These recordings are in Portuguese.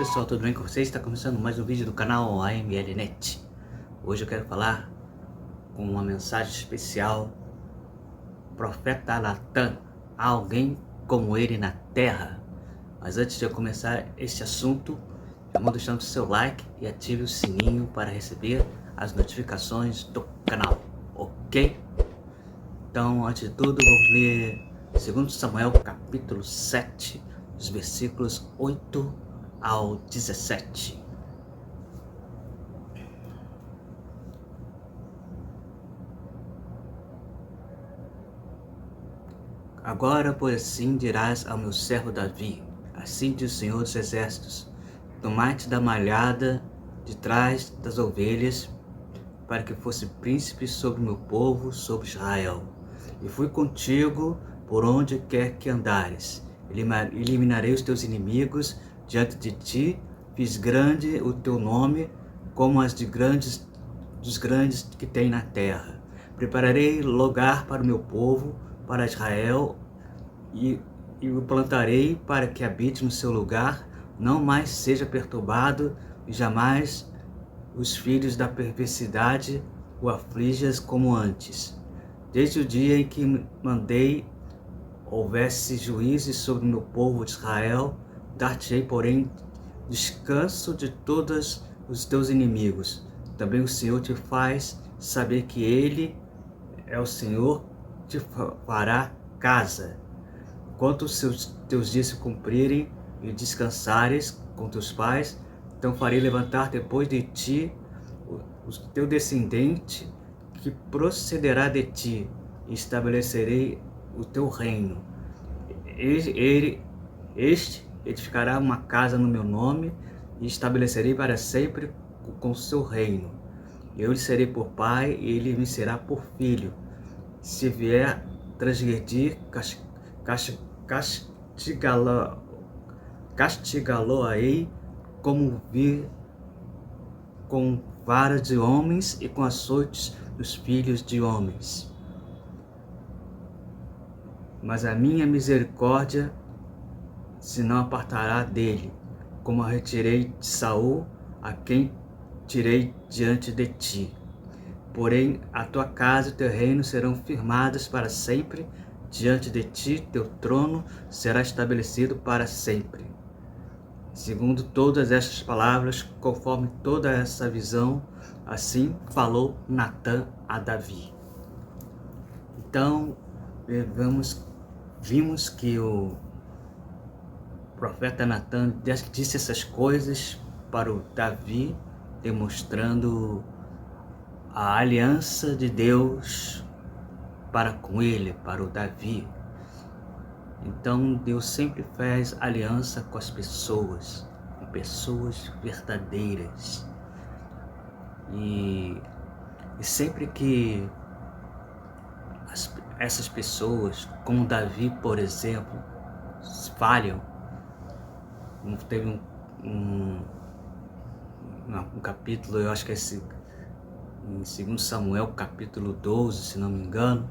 pessoal, tudo bem com vocês? Está começando mais um vídeo do canal AMLnet. Hoje eu quero falar com uma mensagem especial. Profeta Natan, há alguém como ele na terra? Mas antes de eu começar este assunto, eu mando deixando o seu like e ative o sininho para receber as notificações do canal, ok? Então, antes de tudo, vamos ler 2 Samuel capítulo 7, os versículos 8 ao 17. Agora, pois, assim dirás ao meu servo Davi: assim diz o Senhor dos Exércitos: tomai-te da malhada de trás das ovelhas, para que fosse príncipe sobre o meu povo, sobre Israel. E fui contigo por onde quer que andares. Eliminarei os teus inimigos diante de ti, fiz grande o teu nome, como as dos grandes que tem na terra. Prepararei lugar para o meu povo, para Israel, e o plantarei para que habite no seu lugar, não mais seja perturbado, e jamais os filhos da perversidade o afliges como antes. Desde o dia em que mandei houvesse juízes sobre o meu povo de Israel, dar-te-ei, porém, descanso de todos os teus inimigos. Também o Senhor te faz saber que Ele é o Senhor, te fará casa. Quanto os teus dias se cumprirem e descansares com teus pais, então farei levantar depois de ti o teu descendente, que procederá de ti, e estabelecerei o teu reino. Este edificará uma casa no meu nome, e estabelecerei para sempre com o seu reino. Eu lhe serei por pai, e ele me será por filho. Se vier transgredir, castigá-lo-ei como vi com vara de homens e com açoites dos filhos de homens. Mas a minha misericórdia se não apartará dele, como a retirei de Saul, a quem tirei diante de ti. Porém, a tua casa e o teu reino serão firmados para sempre diante de ti, teu trono será estabelecido para sempre. Segundo todas estas palavras, conforme toda essa visão, assim falou Natan a Davi. Então, vimos que o profeta Natan disse essas coisas para o Davi, demonstrando a aliança de Deus para com ele, para o Davi. Então Deus sempre faz aliança com as pessoas, com pessoas verdadeiras. E sempre que essas pessoas, como Davi, por exemplo, falham, teve um capítulo, eu acho que é em 2 Samuel capítulo 12, se não me engano,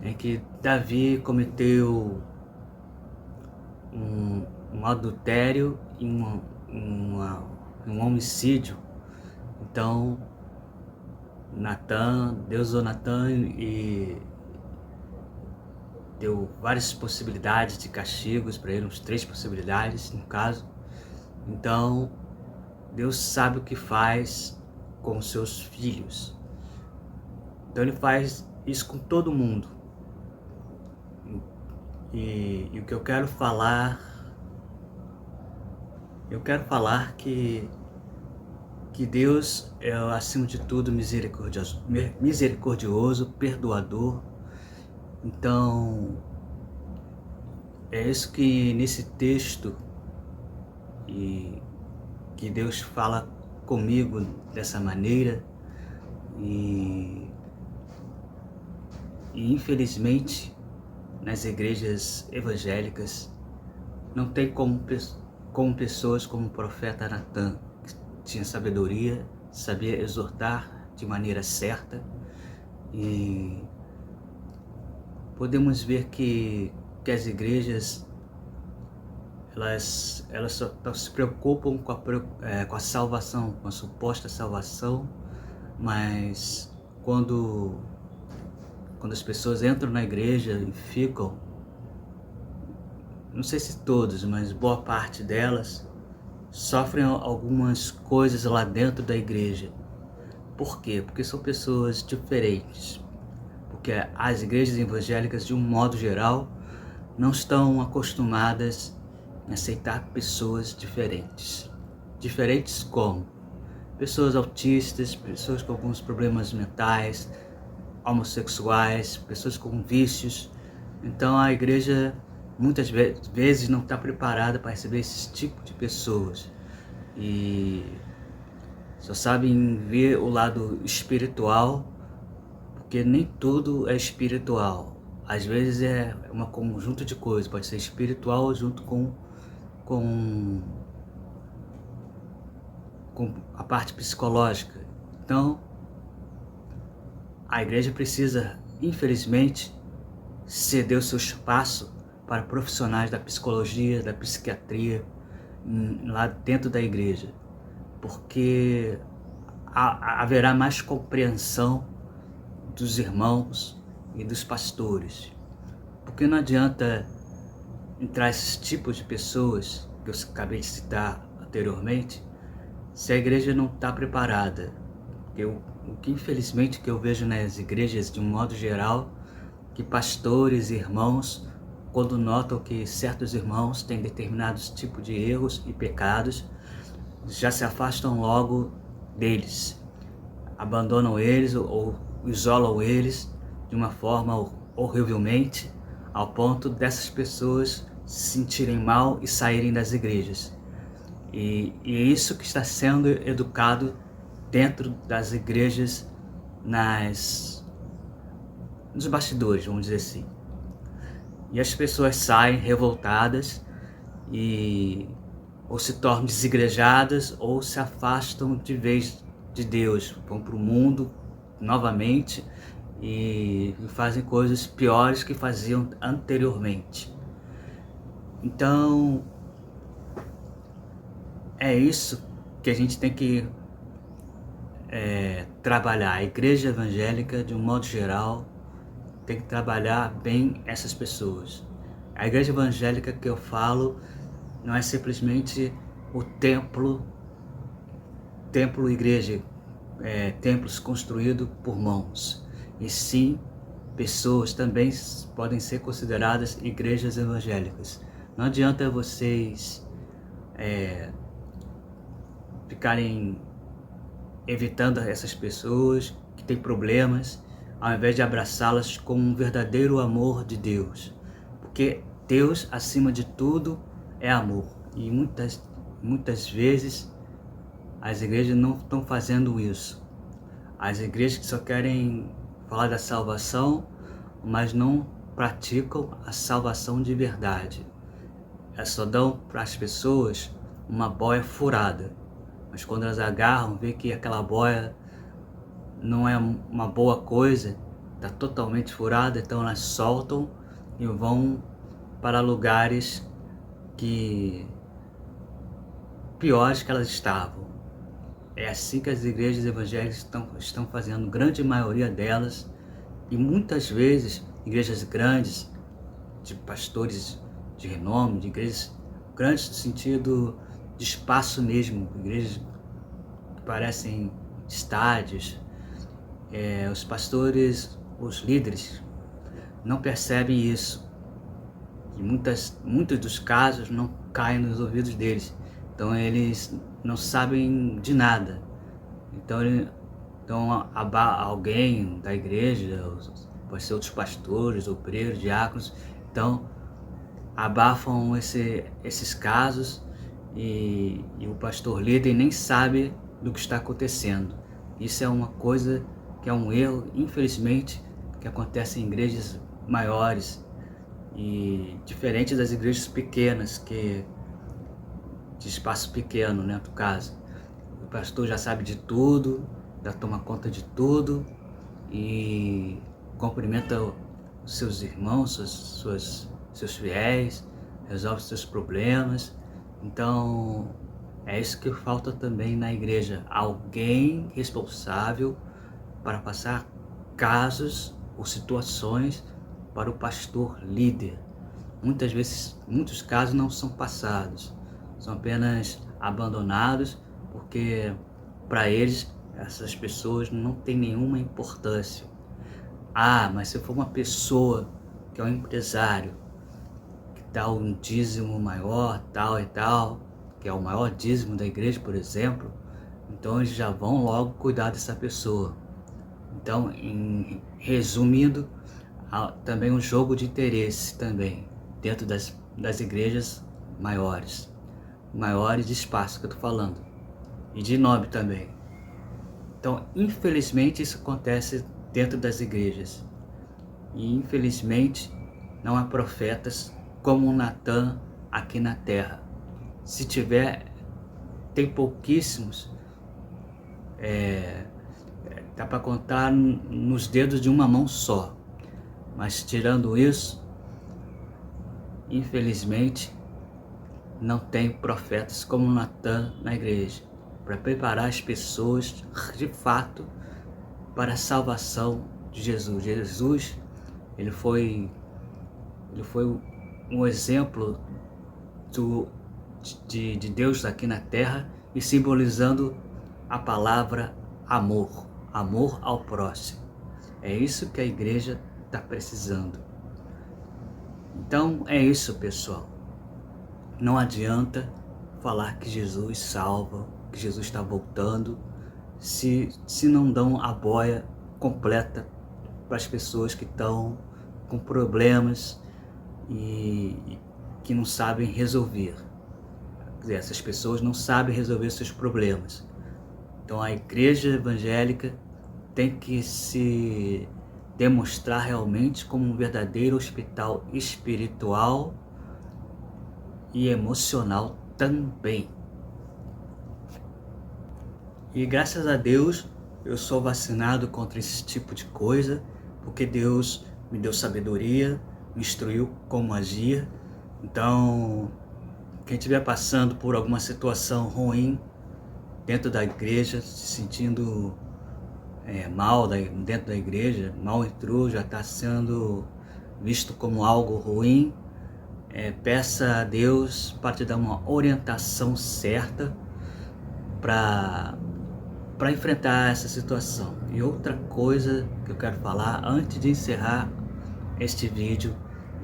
em que Davi cometeu um adultério e um homicídio. Então Deus usou Natan e deu várias possibilidades de castigos para ele, uns 3 possibilidades no caso. Então Deus sabe o que faz com os seus filhos. Então ele faz isso com todo mundo. E o que eu quero falar que Deus é, acima de tudo, misericordioso, perdoador. Então, é isso que nesse texto, e que Deus fala comigo dessa maneira, e infelizmente nas igrejas evangélicas não tem como pessoas como o profeta Natan, que tinha sabedoria, sabia exortar de maneira certa. E podemos ver que as igrejas Elas só se preocupam com a salvação, com a suposta salvação, mas quando, quando as pessoas entram na igreja e ficam, não sei se todos, mas boa parte delas, sofrem algumas coisas lá dentro da igreja. Por quê? Porque são pessoas diferentes. Porque as igrejas evangélicas, de um modo geral, não estão acostumadas a aceitar pessoas diferentes. Diferentes como? Pessoas autistas, pessoas com alguns problemas mentais, homossexuais, pessoas com vícios. Então a igreja muitas vezes não está preparada para receber esse tipo de pessoas. E só sabem ver o lado espiritual, porque nem tudo é espiritual. Às vezes é um conjunto de coisas, pode ser espiritual junto com, com a parte psicológica. Então, a igreja precisa, infelizmente, ceder o seu espaço para profissionais da psicologia, da psiquiatria, lá dentro da igreja, porque haverá mais compreensão dos irmãos e dos pastores. Porque não adianta entrar esses tipos de pessoas que eu acabei de citar anteriormente, se a igreja não está preparada. O que infelizmente que eu vejo nas igrejas de um modo geral, que pastores e irmãos, quando notam que certos irmãos têm determinados tipos de erros e pecados, já se afastam logo deles, abandonam eles ou isolam eles de uma forma horrivelmente, ao ponto dessas pessoas se sentirem mal e saírem das igrejas. E é isso que está sendo educado dentro das igrejas, nos bastidores, vamos dizer assim. E as pessoas saem revoltadas ou se tornam desigrejadas ou se afastam de vez de Deus, vão para o mundo novamente e fazem coisas piores que faziam anteriormente. Então, é isso que a gente tem que trabalhar. A igreja evangélica, de um modo geral, tem que trabalhar bem essas pessoas. A igreja evangélica que eu falo não é simplesmente o templo, igreja, templos construídos por mãos, e sim pessoas também podem ser consideradas igrejas evangélicas. Não adianta vocês ficarem evitando essas pessoas que têm problemas, ao invés de abraçá-las com um verdadeiro amor de Deus. Porque Deus, acima de tudo, é amor. E muitas vezes as igrejas não estão fazendo isso. As igrejas que só querem falar da salvação, mas não praticam a salvação de verdade. Elas só dão para as pessoas uma boia furada. Mas quando elas agarram, vê que aquela boia não é uma boa coisa, está totalmente furada, então elas soltam e vão para lugares piores que elas estavam. É assim que as igrejas evangélicas estão fazendo, grande maioria delas, e muitas vezes igrejas grandes, de pastores de renome, de igrejas grandes no sentido de espaço mesmo, igrejas que parecem estádios. Os pastores, os líderes, não percebem isso. E muitos dos casos não caem nos ouvidos deles. Então eles não sabem de nada. Então alguém da igreja, pode ser outros pastores, obreiros, diáconos, então abafam esses casos e o pastor líder nem sabe do que está acontecendo. Isso é uma coisa que é um erro, infelizmente, que acontece em igrejas maiores e diferente das igrejas pequenas, de espaço pequeno, né, no caso. O pastor já sabe de tudo, já toma conta de tudo e cumprimenta os seus irmãos, seus fiéis, resolve seus problemas. Então, é isso que falta também na igreja, alguém responsável para passar casos ou situações para o pastor líder. Muitas vezes, muitos casos não são passados, são apenas abandonados, porque para eles, essas pessoas não têm nenhuma importância. Mas se for uma pessoa que é um empresário, que dá um dízimo maior, tal e tal, que é o maior dízimo da igreja, por exemplo, então eles já vão logo cuidar dessa pessoa. Então, resumindo, há também um jogo de interesse também, dentro das igrejas maiores de espaço que eu estou falando, e de nome também. Então, infelizmente, isso acontece dentro das igrejas. E infelizmente, não há profetas como Natan aqui na terra. Se tiver, tem pouquíssimos. Dá para contar nos dedos de uma mão só. Mas tirando isso, infelizmente, não tem profetas como Natan na igreja, para preparar as pessoas de fato para a salvação de Jesus. Jesus, ele foi um exemplo de Deus aqui na terra, e simbolizando a palavra amor ao próximo. É isso que a igreja está precisando. Então é isso, pessoal. Não adianta falar que Jesus salva, que Jesus está voltando, se não dão a boia completa para as pessoas que estão com problemas e que não sabem resolver. Quer dizer, essas pessoas não sabem resolver seus problemas. Então a igreja evangélica tem que se demonstrar realmente como um verdadeiro hospital espiritual e emocional também. E graças a Deus eu sou vacinado contra esse tipo de coisa, porque Deus me deu sabedoria, me instruiu como agir. Então, quem estiver passando por alguma situação ruim dentro da igreja, se sentindo mal dentro da igreja, mal entrou, já está sendo visto como algo ruim, peça a Deus para te dar uma orientação certa para enfrentar essa situação. E outra coisa que eu quero falar antes de encerrar este vídeo,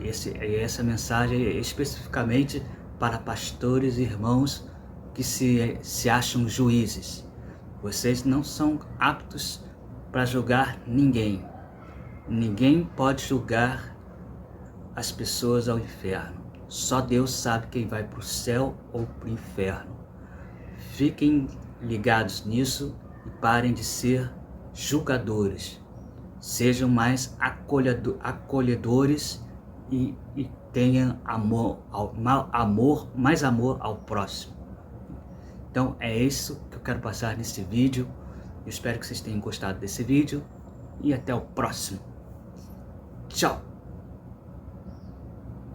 essa mensagem especificamente para pastores e irmãos que se acham juízes. Vocês não são aptos para julgar ninguém. Ninguém pode julgar as pessoas ao inferno. Só Deus sabe quem vai para o céu ou para o inferno. Fiquem ligados nisso e parem de ser julgadores. Sejam mais acolhedores e tenham mais amor ao próximo. Então é isso que eu quero passar nesse vídeo. Eu espero que vocês tenham gostado desse vídeo e até o próximo. Tchau!